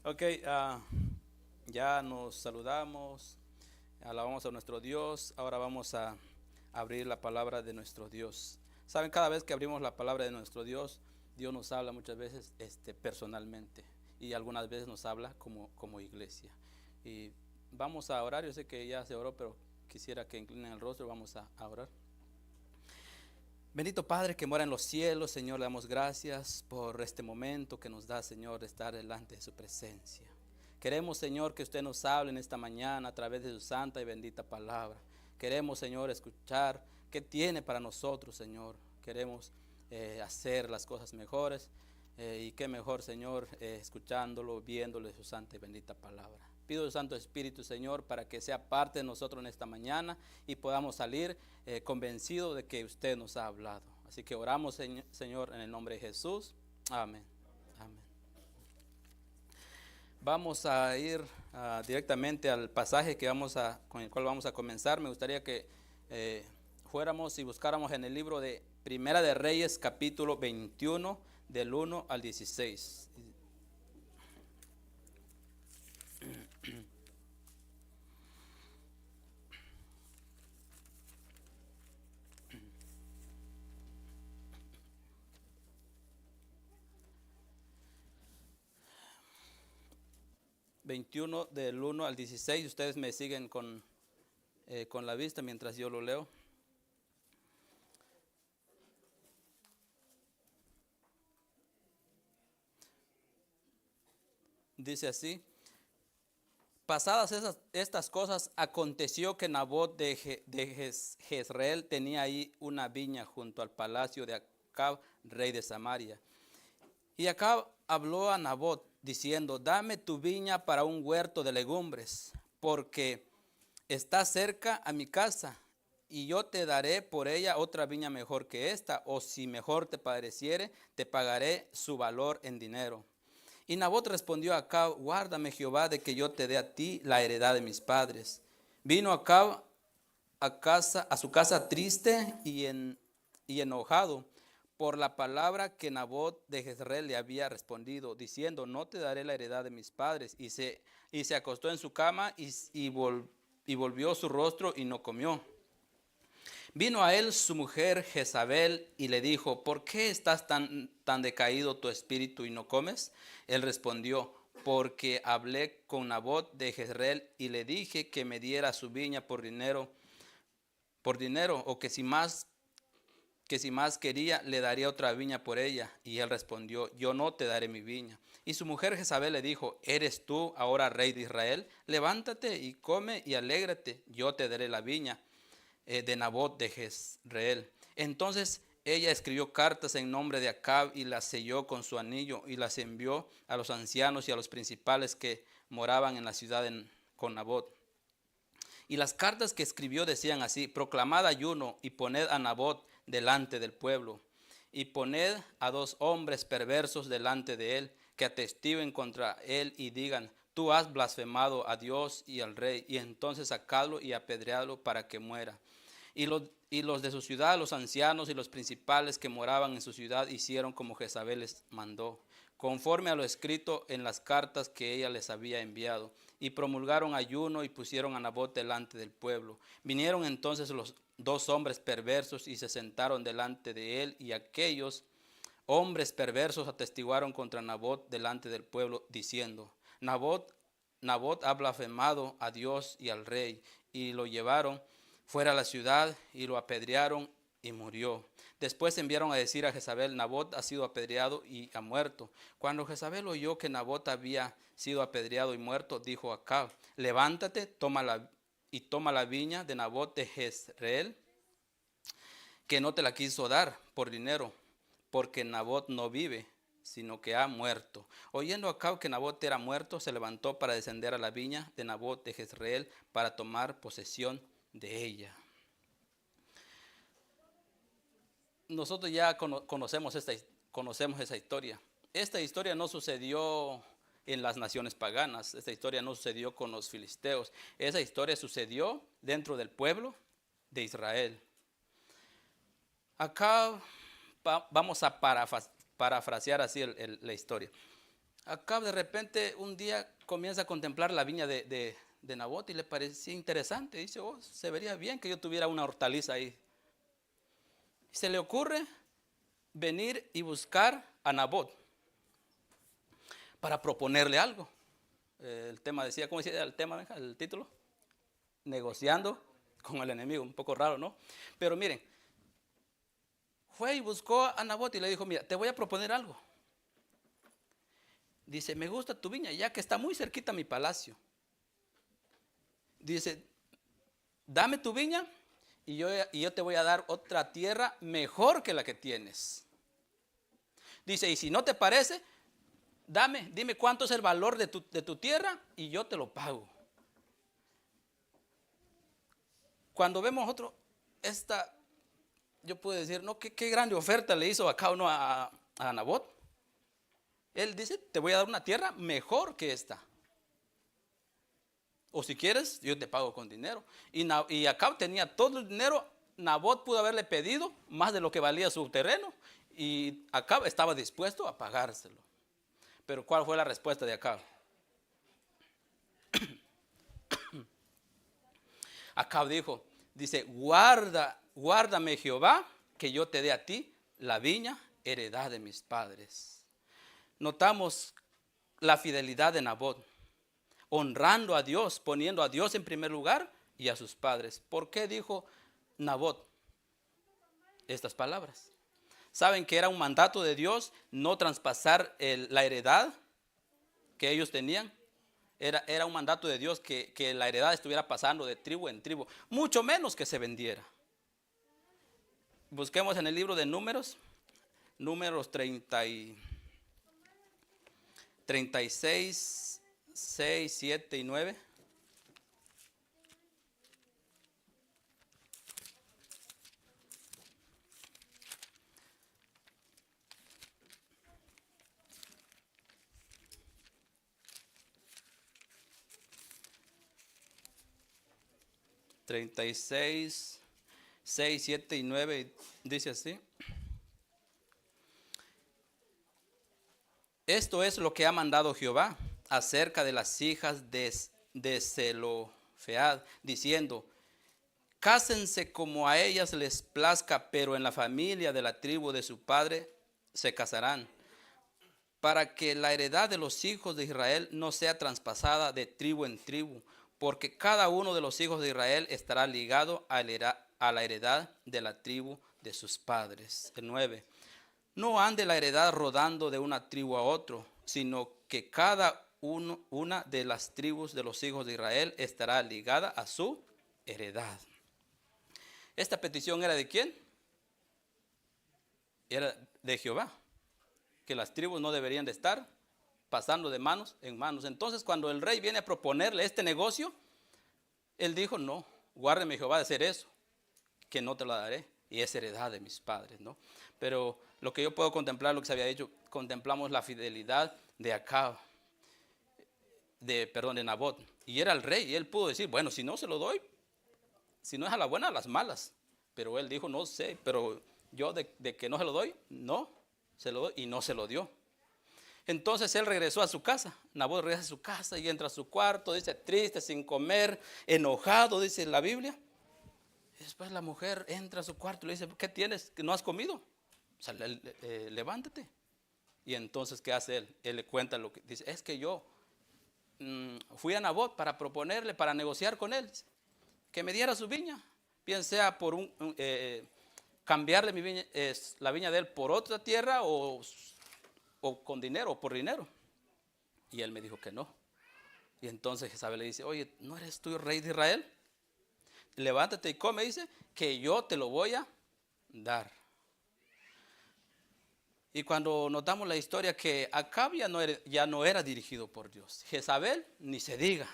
Ok, ya nos saludamos, alabamos a nuestro Dios. Ahora vamos a abrir la palabra de nuestro Dios. Saben, cada vez que abrimos la palabra de nuestro Dios, Dios nos habla muchas veces personalmente y algunas veces nos habla como iglesia. Y vamos a orar. Yo sé que ya se oró, pero quisiera que inclinen el rostro. Vamos a orar. Bendito Padre que mora en los cielos, Señor, le damos gracias por este momento que nos da, Señor, de estar delante de su presencia. Queremos, Señor, que usted nos hable en esta mañana a través de su santa y bendita palabra. Queremos, Señor, escuchar qué tiene para nosotros, Señor. Queremos hacer las cosas mejores y qué mejor, Señor, escuchándolo, viéndole su santa y bendita palabra. Pido el Santo Espíritu, Señor, para que sea parte de nosotros en esta mañana y podamos salir convencidos de que usted nos ha hablado. Así que oramos, Señor, en el nombre de Jesús. Amén. Amén. Vamos a ir directamente al pasaje con el cual vamos a comenzar. Me gustaría que fuéramos y buscáramos en el libro de Primera de Reyes, capítulo 21, del 1 al 16. 21 del 1 al 16. Ustedes me siguen con la vista mientras yo lo leo. Dice así: pasadas estas cosas, aconteció que Nabot de Jezreel tenía ahí una viña junto al palacio de Acab, rey de Samaria. Y Acab habló a Nabot diciendo: dame tu viña para un huerto de legumbres, porque está cerca a mi casa, y yo te daré por ella otra viña mejor que esta, o si mejor te pareciere, te pagaré su valor en dinero. Y Nabot respondió a Acab: guárdame Jehová de que yo te dé a ti la heredad de mis padres. Vino Acab a su casa triste y enojado por la palabra que Nabot de Jezreel le había respondido, diciendo: no te daré la heredad de mis padres. Y se acostó en su cama y volvió su rostro y no comió. Vino a él su mujer Jezabel y le dijo: ¿por qué estás tan decaído tu espíritu y no comes? Él respondió: porque hablé con Nabot de Jezreel y le dije que me diera su viña por dinero, o que si más quería, le daría otra viña por ella. Y él respondió: yo no te daré mi viña. Y su mujer Jezabel le dijo: ¿eres tú ahora rey de Israel? Levántate y come y alégrate, yo te daré la viña de Nabot de Jezreel. Entonces ella escribió cartas en nombre de Acab y las selló con su anillo y las envió a los ancianos y a los principales que moraban en la ciudad con Nabot. Y las cartas que escribió decían así: proclamad ayuno y poned a Nabot delante del pueblo, y poned a 2 hombres perversos delante de él, que atestiguen contra él y digan: tú has blasfemado a Dios y al rey. Y entonces sacadlo y apedreadlo para que muera. Y los de su ciudad, los ancianos y los principales que moraban en su ciudad, hicieron como Jezabel les mandó, conforme a lo escrito en las cartas que ella les había enviado. Y promulgaron ayuno y pusieron a Nabot delante del pueblo. Vinieron entonces los 2 hombres perversos y se sentaron delante de él, y aquellos hombres perversos atestiguaron contra Nabot delante del pueblo, diciendo: Nabot ha blasfemado a Dios y al rey. Y lo llevaron fuera a la ciudad y lo apedrearon y murió. Después enviaron a decir a Jezabel: Nabot ha sido apedreado y ha muerto. Cuando Jezabel oyó que Nabot había sido apedreado y muerto, dijo a Acab: levántate, toma la viña de Nabot de Jezreel, que no te la quiso dar por dinero, porque Nabot no vive, sino que ha muerto. Oyendo Acab que Nabot era muerto, se levantó para descender a la viña de Nabot de Jezreel para tomar posesión de ella. Nosotros ya conocemos esa historia. Esta historia no sucedió en las naciones paganas. Esta historia no sucedió con los filisteos. Esa historia sucedió dentro del pueblo de Israel. Acá vamos a parafrasear así la historia. Acab de repente un día comienza a contemplar la viña de Nabot y le parecía interesante. Dice, oh, se vería bien que yo tuviera una hortaliza ahí. Y se le ocurre venir y buscar a Nabot para proponerle algo. El tema decía, ¿cómo decía el tema, Benja? El título? Negociando con el enemigo, un poco raro, ¿no? Pero miren, fue y buscó a Nabot y le dijo, mira, te voy a proponer algo. Dice, me gusta tu viña, ya que está muy cerquita a mi palacio. Dice, dame tu viña y yo te voy a dar otra tierra mejor que la que tienes. Dice, y si no te parece, dime cuánto es el valor de tu tierra y yo te lo pago. Cuando vemos yo puedo decir, no, qué grande oferta le hizo acá uno a Nabot. Él dice, te voy a dar una tierra mejor que esta. O si quieres, yo te pago con dinero. Y Acab tenía todo el dinero. Nabot pudo haberle pedido más de lo que valía su terreno. Y Acab estaba dispuesto a pagárselo. Pero ¿cuál fue la respuesta de Acab? Acab dice, guárdame Jehová, que yo te dé a ti la viña, heredad de mis padres. Notamos la fidelidad de Nabot, honrando a Dios, poniendo a Dios en primer lugar y a sus padres. ¿Por qué dijo Nabot estas palabras? ¿Saben que era un mandato de Dios no traspasar la heredad que ellos tenían? Era un mandato de Dios que la heredad estuviera pasando de tribu en tribu, mucho menos que se vendiera. Busquemos en el libro de Números 36, 6, 7 y 9. Treinta y seis, 6, 7 y 9 dice así. Esto es lo que ha mandado Jehová acerca de las hijas de Zelofead, diciendo, cásense como a ellas les plazca, pero en la familia de la tribu de su padre se casarán, para que la heredad de los hijos de Israel no sea traspasada de tribu en tribu, porque cada uno de los hijos de Israel estará ligado a la heredad de la tribu de sus padres. El 9. No ande la heredad rodando de una tribu a otro, sino que una de las tribus de los hijos de Israel estará ligada a su heredad. ¿Esta petición era de quién? Era de Jehová, que las tribus no deberían de estar pasando de manos en manos. Entonces, cuando el rey viene a proponerle este negocio, él dijo, no, guárdeme Jehová de hacer eso, que no te la daré, y es heredad de mis padres, ¿no? Pero lo que yo puedo contemplar, lo que se había dicho, contemplamos la fidelidad de Acab, de Nabot, y era el rey, y él pudo decir, bueno, si no se lo doy, si no es a la buena, a las malas. Pero él dijo, no sé, pero yo de que no se lo doy, no se lo doy, y no se lo dio. Entonces él regresó a su casa. Nabot regresa a su casa y entra a su cuarto, dice, triste, sin comer, enojado, dice la Biblia. Y después la mujer entra a su cuarto y le dice, ¿qué tienes? ¿Que no has comido? O sea, levántate. Y entonces, ¿qué hace él? Él le cuenta lo que dice, es que yo fui a Nabot para proponerle, para negociar con él, que me diera su viña, bien sea por cambiarle mi viña, la viña de él por otra tierra o con dinero o por dinero. Y él me dijo que no. Y entonces Jezabel le dice, oye, ¿no eres tú rey de Israel? Levántate y come, dice, que yo te lo voy a dar. Y cuando notamos la historia que Acab ya no era dirigido por Dios, Jezabel ni se diga.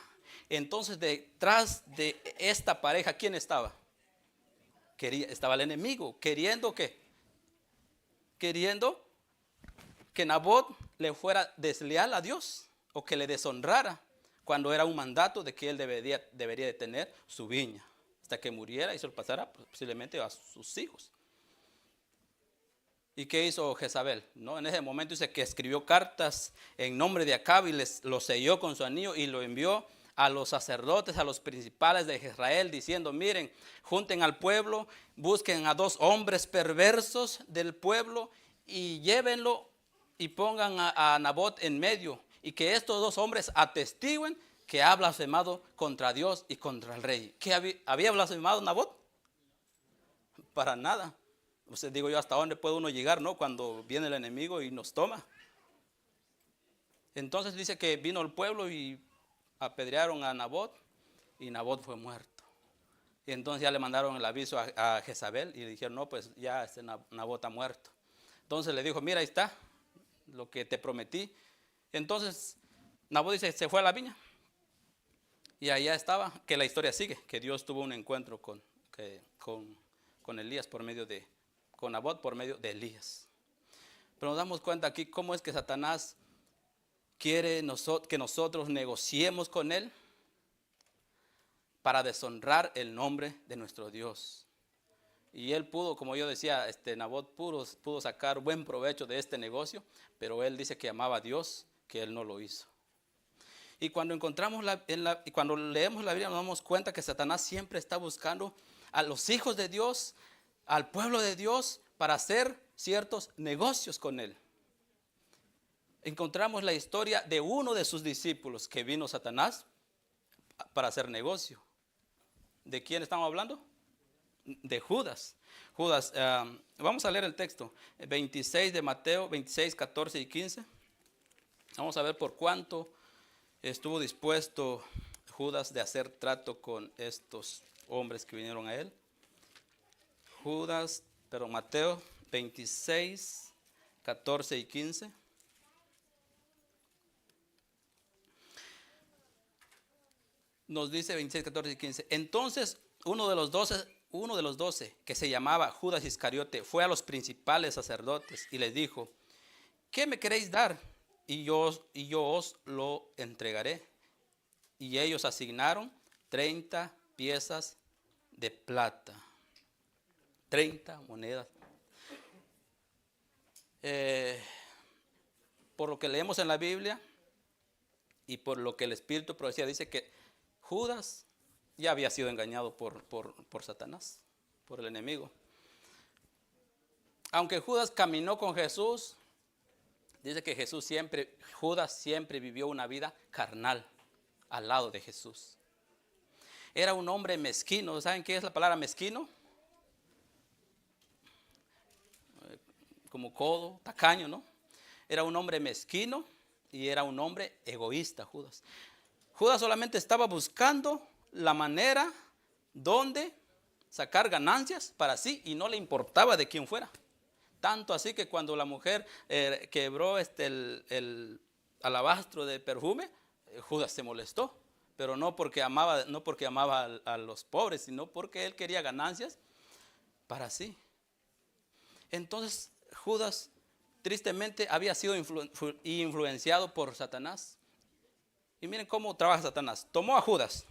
Entonces detrás de esta pareja, ¿quién estaba? Estaba el enemigo, queriendo que Nabot le fuera desleal a Dios o que le deshonrara, cuando era un mandato de que él debería de tener su viña hasta que muriera y se lo pasara posiblemente a sus hijos. ¿Y qué hizo Jezabel? ¿No? En ese momento dice que escribió cartas en nombre de Acab y lo selló con su anillo y lo envió a los sacerdotes, a los principales de Israel, diciendo: miren, junten al pueblo, busquen a 2 hombres perversos del pueblo y llévenlo y pongan a Nabot en medio, y que estos 2 hombres atestiguen que ha blasfemado contra Dios y contra el rey. ¿Qué había blasfemado Nabot? Para nada. Usted, digo yo, hasta dónde puede uno llegar, ¿no? Cuando viene el enemigo y nos toma. Entonces dice que vino el pueblo y apedrearon a Nabot y Nabot fue muerto. Y entonces ya le mandaron el aviso a Jezabel y le dijeron: no, pues ya Nabot ha muerto. Entonces le dijo: mira, ahí está lo que te prometí. Entonces Nabot dice: se fue a la viña. Y allá estaba, que la historia sigue, que Dios tuvo un encuentro con Elías con Nabot por medio de Elías. Pero nos damos cuenta aquí cómo es que Satanás quiere que nosotros negociemos con él para deshonrar el nombre de nuestro Dios. Y él pudo, como yo decía, Nabot pudo sacar buen provecho de este negocio, pero él dice que amaba a Dios, que él no lo hizo. Y cuando cuando leemos la Biblia nos damos cuenta que Satanás siempre está buscando a los hijos de Dios, al pueblo de Dios, para hacer ciertos negocios con él. Encontramos la historia de uno de sus discípulos que vino Satanás para hacer negocio. ¿De quién estamos hablando? De Judas. Judas, vamos a leer el texto 26 de Mateo, 26, 14 y 15. Vamos a ver por cuánto estuvo dispuesto Judas de hacer trato con estos hombres que vinieron a él. Mateo 26, 14 y 15. Nos dice 26, 14 y 15. Entonces uno de los 12, que se llamaba Judas Iscariote, fue a los principales sacerdotes y les dijo: ¿qué me queréis dar? Y yo os lo entregaré. Y ellos asignaron 30 piezas de plata. 30 monedas. Por lo que leemos en la Biblia y por lo que el Espíritu profecía, dice que Judas ya había sido engañado por Satanás, por el enemigo. Aunque Judas caminó con Jesús, dice que Judas siempre vivió una vida carnal al lado de Jesús. Era un hombre mezquino. ¿Saben qué es la palabra mezquino? Como codo, tacaño, ¿no? Era un hombre mezquino y era un hombre egoísta, Judas. Judas solamente estaba buscando la manera donde sacar ganancias para sí y no le importaba de quién fuera. Tanto así que cuando la mujer quebró el alabastro de perfume, Judas se molestó, pero no porque amaba a los pobres, sino porque él quería ganancias para sí. Entonces Judas tristemente había sido influenciado por Satanás. Y miren cómo trabaja Satanás. Tomó a Judas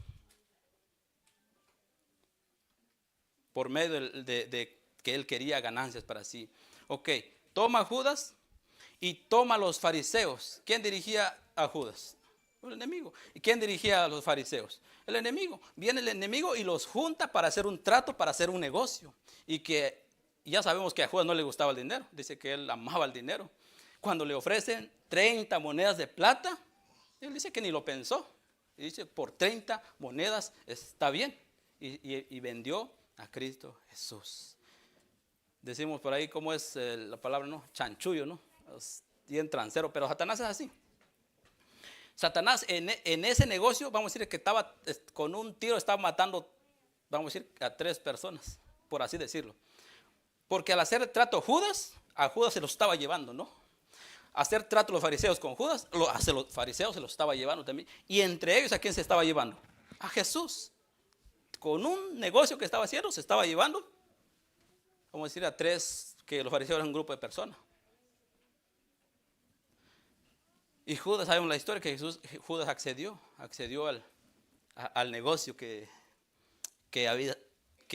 por medio de que él quería ganancias para sí. Ok, toma a Judas y toma a los fariseos. ¿Quién dirigía a Judas? El enemigo. ¿Y quién dirigía a los fariseos? El enemigo. Viene el enemigo y los junta para hacer un trato, para hacer un negocio. Y que ya sabemos que a Judas no le gustaba el dinero. Dice que él amaba el dinero. Cuando le ofrecen 30 monedas de plata, él dice que ni lo pensó. Y dice: por 30 monedas está bien. Y vendió a Cristo Jesús. Decimos por ahí cómo es la palabra, ¿no? Chanchullo, ¿no? Bien transero, pero Satanás es así. Satanás en ese negocio, vamos a decir que estaba con un tiro, estaba matando, vamos a decir, a 3 personas, por así decirlo. Porque al hacer el trato a Judas se lo estaba llevando, ¿no? Hacer trato los fariseos con Judas, a los fariseos se los estaba llevando también. Y entre ellos, ¿a quién se estaba llevando? A Jesús. Con un negocio que estaba haciendo, se estaba llevando, vamos a decir, a 3, que los fariseos eran un grupo de personas. Y Judas, sabemos la historia, que Judas accedió al negocio que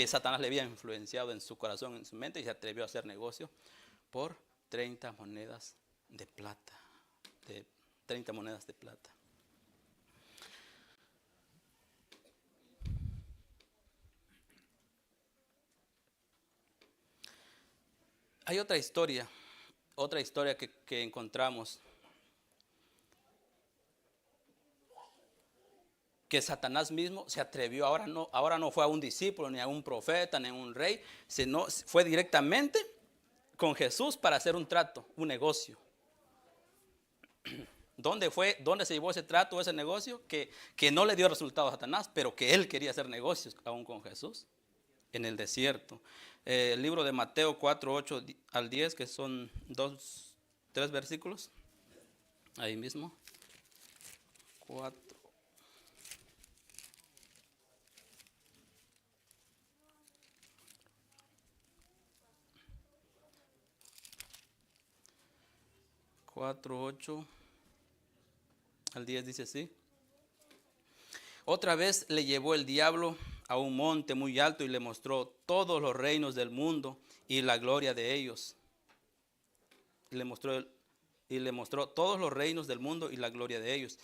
Satanás le había influenciado en su corazón, en su mente, y se atrevió a hacer negocio por 30 monedas de plata. De 30 monedas de plata. Hay otra historia que encontramos, que Satanás mismo se atrevió. Ahora no fue a un discípulo, ni a un profeta, ni a un rey, sino fue directamente con Jesús para hacer un trato, un negocio. ¿Dónde se llevó ese trato, ese negocio? Que no le dio resultado a Satanás, pero que él quería hacer negocios aún con Jesús. En el desierto. El libro de Mateo 4, 8 al 10, que son 3 versículos. Ahí mismo. 4. Cuatro, 8 al 10 dice así. Otra vez le llevó el diablo a un monte muy alto y le mostró todos los reinos del mundo y la gloria de ellos. Y le mostró todos los reinos del mundo y la gloria de ellos.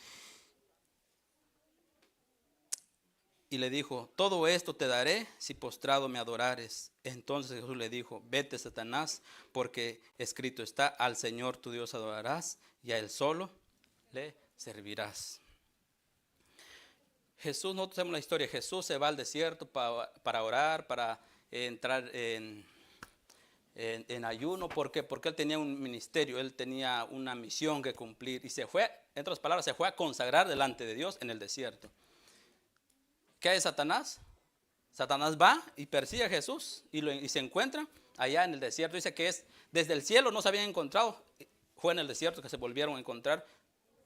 Y le dijo, todo esto te daré si postrado me adorares. Entonces Jesús le dijo, vete, Satanás, porque escrito está, al Señor tu Dios adorarás y a Él solo le servirás. Jesús, nosotros sabemos la historia. Jesús se va al desierto para orar, para entrar en ayuno. ¿Por qué? Porque él tenía un ministerio, él tenía una misión que cumplir. Y se fue, en otras palabras, se fue a consagrar delante de Dios en el desierto. ¿Qué hay Satanás? Satanás va y persigue a Jesús y se encuentra allá en el desierto. Dice que desde el cielo no se habían encontrado. Fue en el desierto que se volvieron a encontrar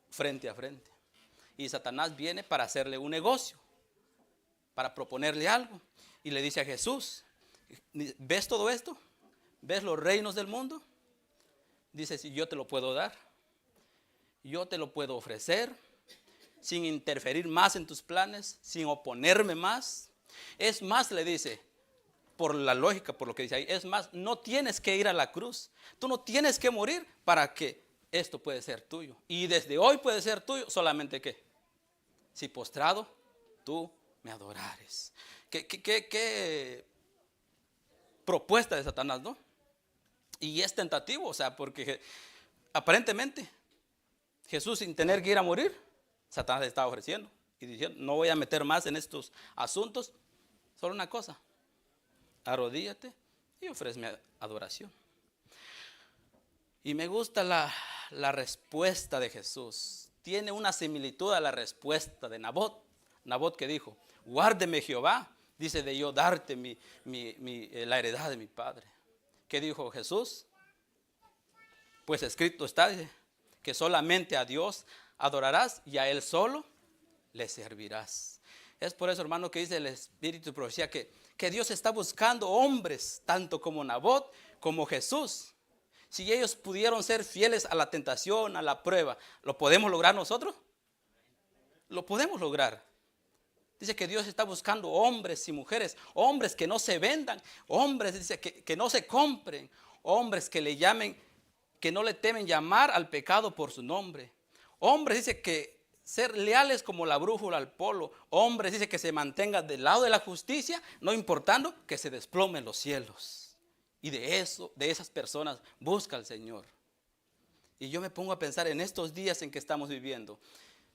frente a frente. Y Satanás viene para hacerle un negocio, para proponerle algo. Y le dice a Jesús, ¿ves todo esto? ¿Ves los reinos del mundo? Dice, si yo te lo puedo dar, yo te lo puedo ofrecer, sin interferir más en tus planes, sin oponerme más. Es más, le dice, por la lógica, por lo que dice ahí, es más, no tienes que ir a la cruz. Tú no tienes que morir para que esto puede ser tuyo. Y desde hoy puede ser tuyo, solamente que si postrado tú me adorares. ¿Qué propuesta de Satanás, ¿no? Y es tentativo, o sea, porque aparentemente Jesús, sin tener que ir a morir, Satanás le estaba ofreciendo y diciendo, no voy a meter más en estos asuntos, solo una cosa, arrodíllate y ofréceme adoración. Y me gusta la respuesta de Jesús. Tiene una similitud a la respuesta de Nabot. Nabot, que dijo, guárdeme Jehová, dice, de yo darte la heredad de mi padre. ¿Qué dijo Jesús? Pues escrito está, dice, que solamente a Dios adorarás y a Él solo le servirás. Es por eso, hermano, que dice el Espíritu de Profecía que Dios está buscando hombres, tanto como Nabot, como Jesús. Si ellos pudieron ser fieles a la tentación, a la prueba, ¿lo podemos lograr nosotros? Lo podemos lograr. Dice que Dios está buscando hombres y mujeres, hombres que no se vendan, hombres, dice, que no se compren, hombres que le llamen, que no le temen llamar al pecado por su nombre. Hombres, dice, que ser leales como la brújula al polo. Hombres, dice, que se mantengan del lado de la justicia, no importando que se desplomen los cielos. Y de esas personas busca al Señor. Y yo me pongo a pensar en estos días en que estamos viviendo.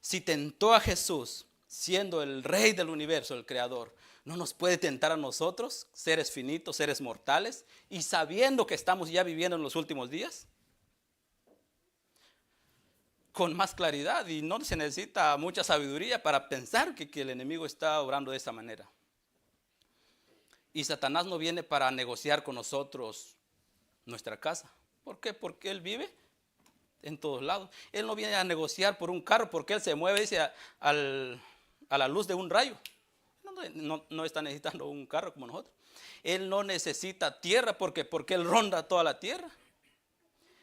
Si tentó a Jesús, siendo el Rey del universo, el Creador, ¿no nos puede tentar a nosotros, seres finitos, seres mortales, y sabiendo que estamos ya viviendo en los últimos días? Con más claridad, y no se necesita mucha sabiduría para pensar que el enemigo está obrando de esa manera. Y Satanás no viene para negociar con nosotros nuestra casa. ¿Por qué? Porque él vive en todos lados. Él no viene a negociar por un carro, porque él se mueve, dice, a la luz de un rayo. No está necesitando un carro como nosotros. Él no necesita tierra porque él ronda toda la tierra.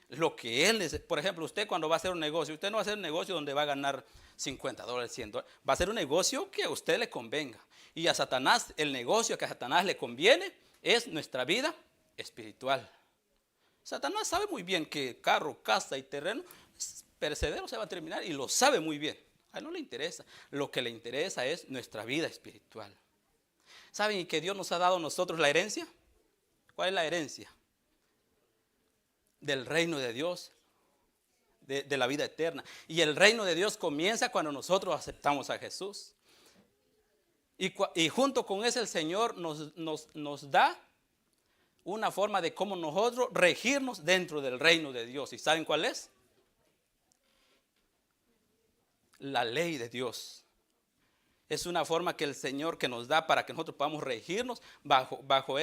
Lo que él necesita, por ejemplo, usted cuando va a hacer un negocio, usted no va a hacer un negocio donde va a ganar $50, $100. Va a ser un negocio que a usted le convenga. Y a Satanás, el negocio que a Satanás le conviene es nuestra vida espiritual. Satanás sabe muy bien que carro, casa y terreno es perecedero, se va a terminar y lo sabe muy bien. A él no le interesa. Lo que le interesa es nuestra vida espiritual. ¿Saben que Dios nos ha dado a nosotros la herencia? ¿Cuál es la herencia? Del reino de Dios, de la vida eterna. Y el reino de Dios comienza cuando nosotros aceptamos a Jesús. Y junto con eso el Señor nos da una forma de cómo nosotros regirnos dentro del reino de Dios. ¿Y saben cuál es? La ley de Dios. Es una forma que el Señor que nos da para que nosotros podamos regirnos bajo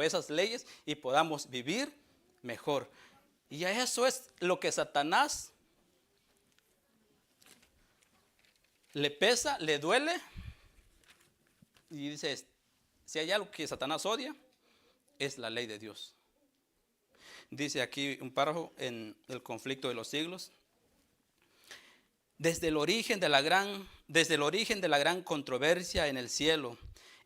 esas leyes y podamos vivir mejor. Y a eso es lo que Satanás le pesa, le duele. Y dice, si hay algo que Satanás odia, es la ley de Dios. Dice aquí un párrafo en el conflicto de los siglos. Desde el origen de la gran controversia en el cielo,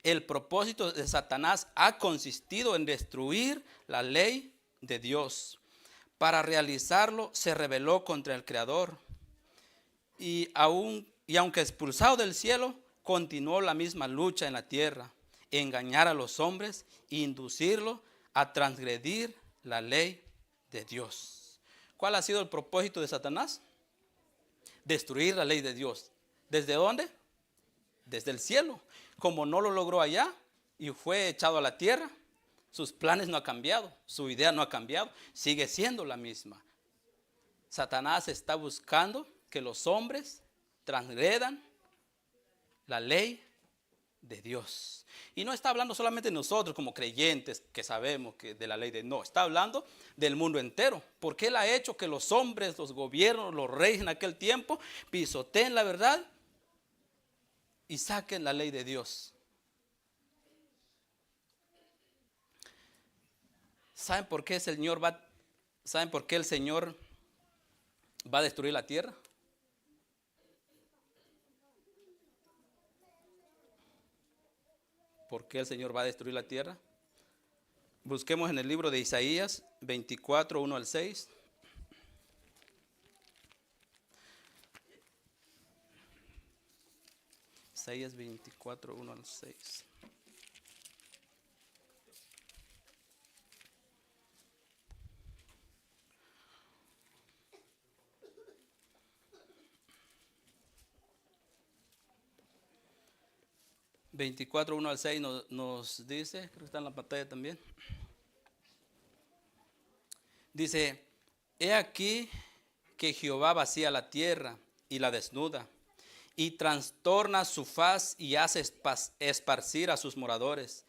el propósito de Satanás ha consistido en destruir la ley de Dios. Para realizarlo se rebeló contra el Creador. Y aunque expulsado del cielo, continuó la misma lucha en la tierra, engañar a los hombres e inducirlos a transgredir la ley de Dios. ¿Cuál ha sido el propósito de Satanás? Destruir la ley de Dios. ¿Desde dónde? Desde el cielo. Como no lo logró allá y fue echado a la tierra, sus planes no han cambiado, su idea no ha cambiado, sigue siendo la misma. Satanás está buscando que los hombres transgredan la ley de Dios. Y no está hablando solamente de nosotros como creyentes que sabemos que de la ley de Dios. No, está hablando del mundo entero. Porque Él ha hecho que los hombres, los gobiernos, los reyes en aquel tiempo pisoteen la verdad y saquen la ley de Dios. ¿Saben por qué el Señor va a destruir la tierra? ¿Por qué el Señor va a destruir la tierra? Busquemos en el libro de Isaías 24, 1 al 6. Isaías 24, 1 al 6. Veinticuatro, 1 al 6 nos dice, creo que está en la pantalla también. Dice, he aquí que Jehová vacía la tierra y la desnuda, y trastorna su faz y hace esparcir a sus moradores.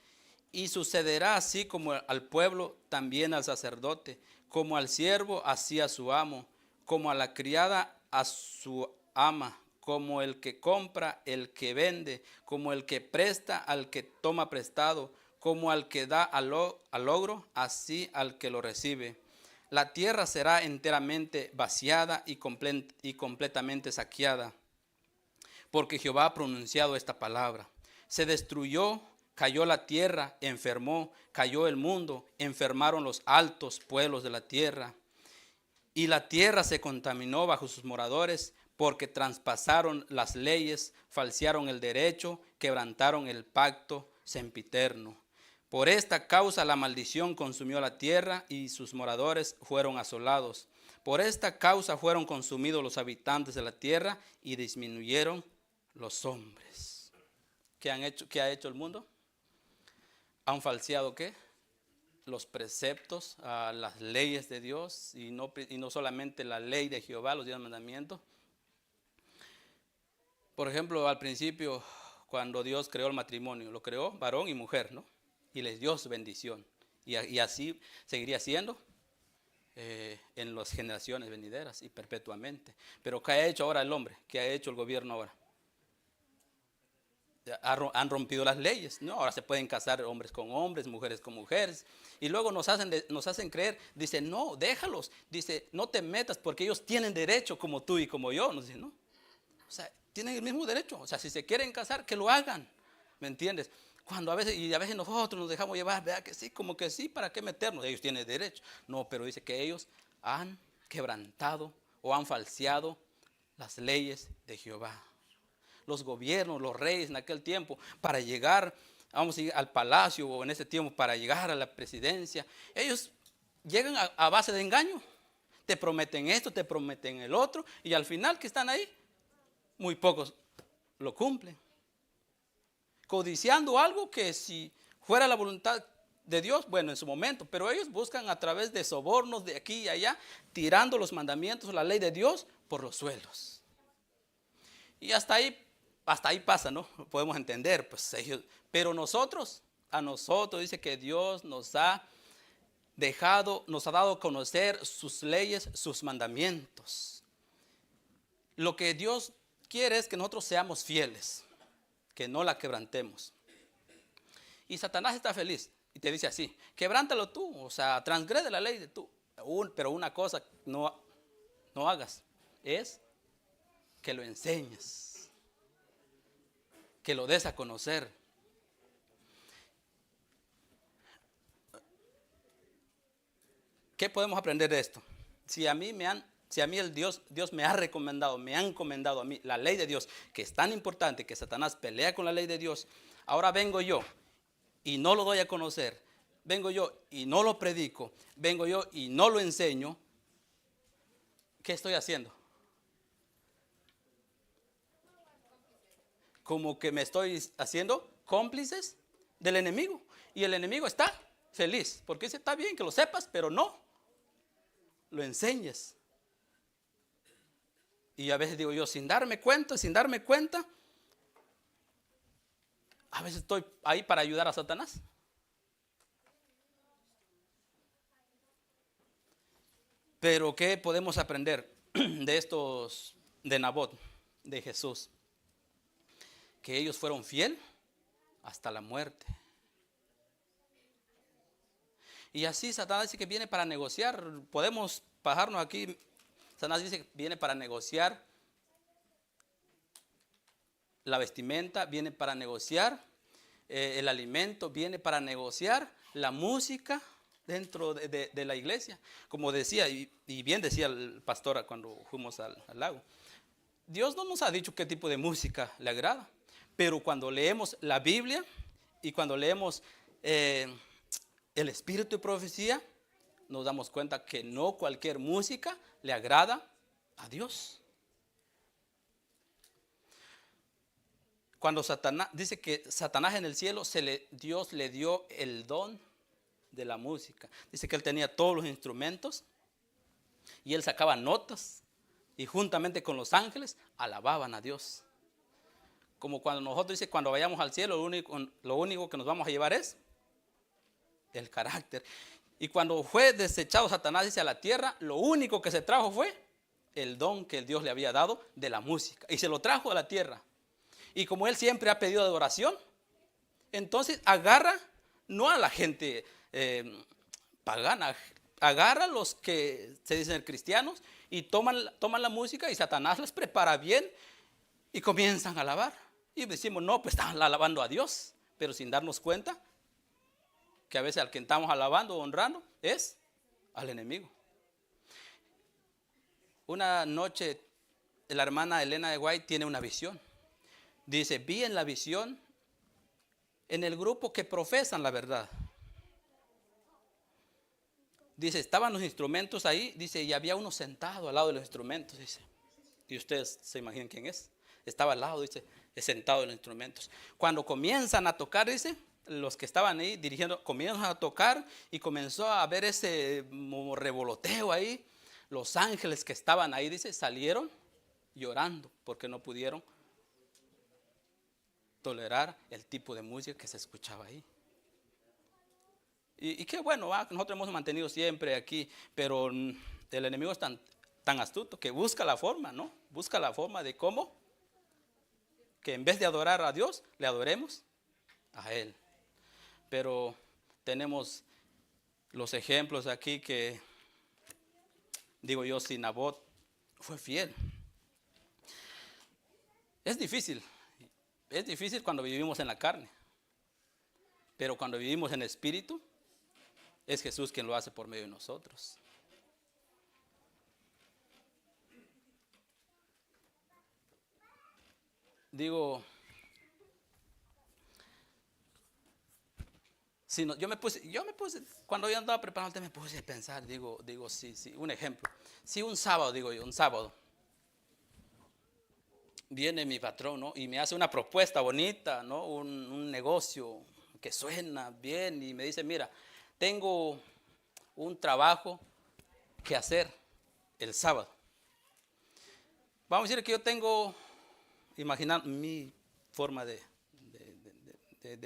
Y sucederá así como al pueblo, también al sacerdote, como al siervo, así a su amo, como a la criada, a su ama, como el que compra, el que vende, como el que presta al que toma prestado, como al que da al logro, así al que lo recibe. La tierra será enteramente vaciada y completamente saqueada, porque Jehová ha pronunciado esta palabra. Se destruyó, cayó la tierra, enfermó, cayó el mundo, enfermaron los altos pueblos de la tierra. Y la tierra se contaminó bajo sus moradores, porque traspasaron las leyes, falsearon el derecho, quebrantaron el pacto sempiterno. Por esta causa la maldición consumió la tierra y sus moradores fueron asolados. Por esta causa fueron consumidos los habitantes de la tierra y disminuyeron los hombres. ¿Qué ha hecho el mundo? ¿Han falseado qué? Los preceptos, las leyes de Dios y no solamente la ley de Jehová, los 10 mandamientos. Por ejemplo, al principio, cuando Dios creó el matrimonio, lo creó varón y mujer, ¿no? Y les dio su bendición. Y así seguiría siendo en las generaciones venideras y perpetuamente. Pero ¿qué ha hecho ahora el hombre? ¿Qué ha hecho el gobierno ahora? Han rompido las leyes, ¿no? Ahora se pueden casar hombres con hombres, mujeres con mujeres. Y luego nos hacen creer, dice, no, déjalos. Dice, no te metas porque ellos tienen derecho como tú y como yo. Nos dice, no. O sea, tienen el mismo derecho. O sea, si se quieren casar, que lo hagan. ¿Me entiendes? Cuando a veces nosotros nos dejamos llevar, vea que sí, como que sí, ¿para qué meternos? Ellos tienen derecho. No, pero dice que ellos han quebrantado o han falseado las leyes de Jehová. Los gobiernos, los reyes en aquel tiempo, para llegar, vamos a ir al palacio o en ese tiempo, para llegar a la presidencia, ellos llegan a base de engaño. Te prometen esto, te prometen el otro, y al final que están ahí, muy pocos lo cumplen. Codiciando algo que si fuera la voluntad de Dios, bueno, en su momento, pero ellos buscan a través de sobornos de aquí y allá, tirando los mandamientos, la ley de Dios por los suelos. Y hasta ahí pasa, ¿no? Podemos entender, pues ellos, pero a nosotros dice que Dios nos ha dado a conocer sus leyes, sus mandamientos. Lo que Dios quiere es que nosotros seamos fieles, que no la quebrantemos. Y Satanás está feliz y te dice así: quebrántalo tú, o sea, transgrede la ley de tú. Pero una cosa no hagas es que lo enseñes, que lo des a conocer. ¿Qué podemos aprender de esto? Si a mí Dios me ha recomendado, me han encomendado a mí la ley de Dios, que es tan importante que Satanás pelea con la ley de Dios, ahora vengo yo y no lo doy a conocer, vengo yo y no lo predico, vengo yo y no lo enseño, ¿qué estoy haciendo? Como que me estoy haciendo cómplices del enemigo. Y el enemigo está feliz, porque dice: está bien que lo sepas, pero no lo enseñes. Y a veces digo yo, sin darme cuenta, a veces estoy ahí para ayudar a Satanás. Pero ¿qué podemos aprender de estos, de Nabot, de Jesús? Que ellos fueron fieles hasta la muerte. Y así Satanás dice que viene para negociar. Podemos bajarnos aquí. Satanás dice que viene para negociar la vestimenta, viene para negociar el alimento, viene para negociar la música dentro de la iglesia. Como decía, y bien decía el pastor cuando fuimos al lago, Dios no nos ha dicho qué tipo de música le agrada, pero cuando leemos la Biblia y cuando leemos el espíritu de profecía, nos damos cuenta que no cualquier música le agrada a Dios. Cuando Satanás, dice que Satanás en el cielo, Dios le dio el don de la música. Dice que él tenía todos los instrumentos y él sacaba notas y juntamente con los ángeles alababan a Dios. Como cuando nosotros, dice, cuando vayamos al cielo, lo único que nos vamos a llevar es el carácter. Y cuando fue desechado Satanás, dice, a la tierra, lo único que se trajo fue el don que Dios le había dado de la música. Y se lo trajo a la tierra. Y como él siempre ha pedido adoración, entonces agarra, no a la gente pagana, agarra a los que se dicen cristianos y toman la música y Satanás les prepara bien y comienzan a alabar. Y decimos, no, pues están alabando a Dios, pero sin darnos cuenta que a veces al que estamos alabando o honrando es al enemigo. Una noche la hermana Elena de White tiene una visión. Dice, vi en la visión en el grupo que profesan la verdad. Dice, estaban los instrumentos ahí, dice, y había uno sentado al lado de los instrumentos, dice. Y ustedes se imaginan quién es. Estaba al lado, dice, sentado en los instrumentos. Cuando comienzan a tocar, dice, los que estaban ahí dirigiendo, comienzan a tocar y comenzó a haber ese revoloteo ahí. Los ángeles que estaban ahí, dice, salieron llorando porque no pudieron tolerar el tipo de música que se escuchaba ahí. Y qué bueno, nosotros hemos mantenido siempre aquí, pero el enemigo es tan astuto que busca la forma, ¿no? Busca la forma de cómo que en vez de adorar a Dios, le adoremos a Él. Pero tenemos los ejemplos aquí que, digo yo, si Nabot fue fiel. Es difícil cuando vivimos en la carne. Pero cuando vivimos en espíritu, es Jesús quien lo hace por medio de nosotros. Digo, si no, cuando yo andaba preparando, me puse a pensar, digo, sí, un ejemplo. Si un sábado, digo yo, un sábado, viene mi patrón, ¿no? Y me hace una propuesta bonita, ¿no? Un negocio que suena bien y me dice, mira, tengo un trabajo que hacer el sábado. Vamos a decir que yo tengo, imaginar mi forma de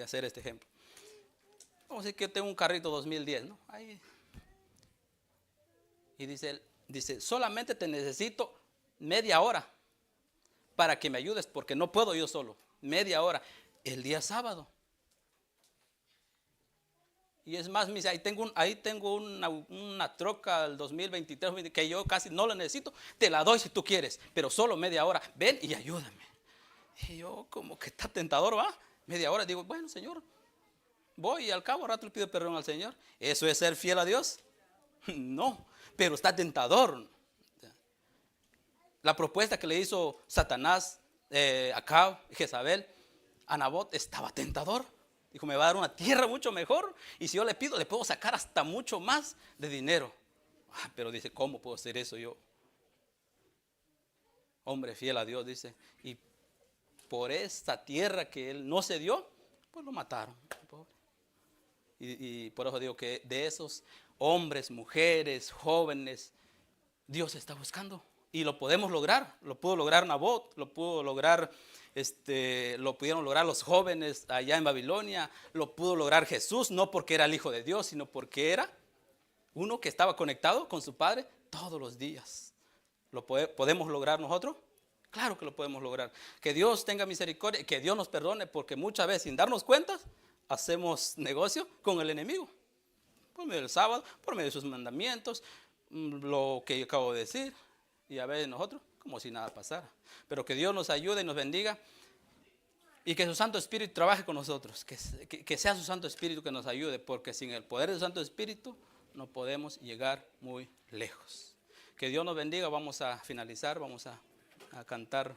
hacer este ejemplo. Vamos a decir que yo tengo un carrito 2010, ¿no? Ahí. Y dice, solamente te necesito media hora para que me ayudes, porque no puedo yo solo. Media hora, el día sábado. Y es más, me dice, ahí tengo una troca del 2023 que yo casi no la necesito, te la doy si tú quieres, pero solo media hora, ven y ayúdame. Y yo como que está tentador, ¿va? Media hora, digo, bueno, Señor, voy y al cabo rato le pido perdón al Señor. ¿Eso es ser fiel a Dios? No, pero está tentador. La propuesta que le hizo Satanás, Acab, Jezabel, a Nabot estaba tentador. Dijo, me va a dar una tierra mucho mejor y si yo le pido, le puedo sacar hasta mucho más de dinero. Pero dice, ¿cómo puedo hacer eso yo? Hombre fiel a Dios, dice. Y por esta tierra que él no se dio, pues lo mataron. Y por eso digo que de esos hombres, mujeres, jóvenes, Dios está buscando. Y lo podemos lograr. Lo pudo lograr Nabot, lo pudo lograr, lo pudieron lograr los jóvenes allá en Babilonia, lo pudo lograr Jesús, no porque era el Hijo de Dios, sino porque era uno que estaba conectado con su Padre todos los días. ¿Lo podemos lograr nosotros? Claro que lo podemos lograr. Que Dios tenga misericordia, que Dios nos perdone, porque muchas veces sin darnos cuenta hacemos negocio con el enemigo. Por medio del sábado, por medio de sus mandamientos, lo que yo acabo de decir. Y a veces nosotros como si nada pasara. Pero que Dios nos ayude y nos bendiga. Y que su Santo Espíritu trabaje con nosotros. Que sea su Santo Espíritu que nos ayude. Porque sin el poder de su Santo Espíritu no podemos llegar muy lejos. Que Dios nos bendiga. Vamos a finalizar. Vamos a cantar.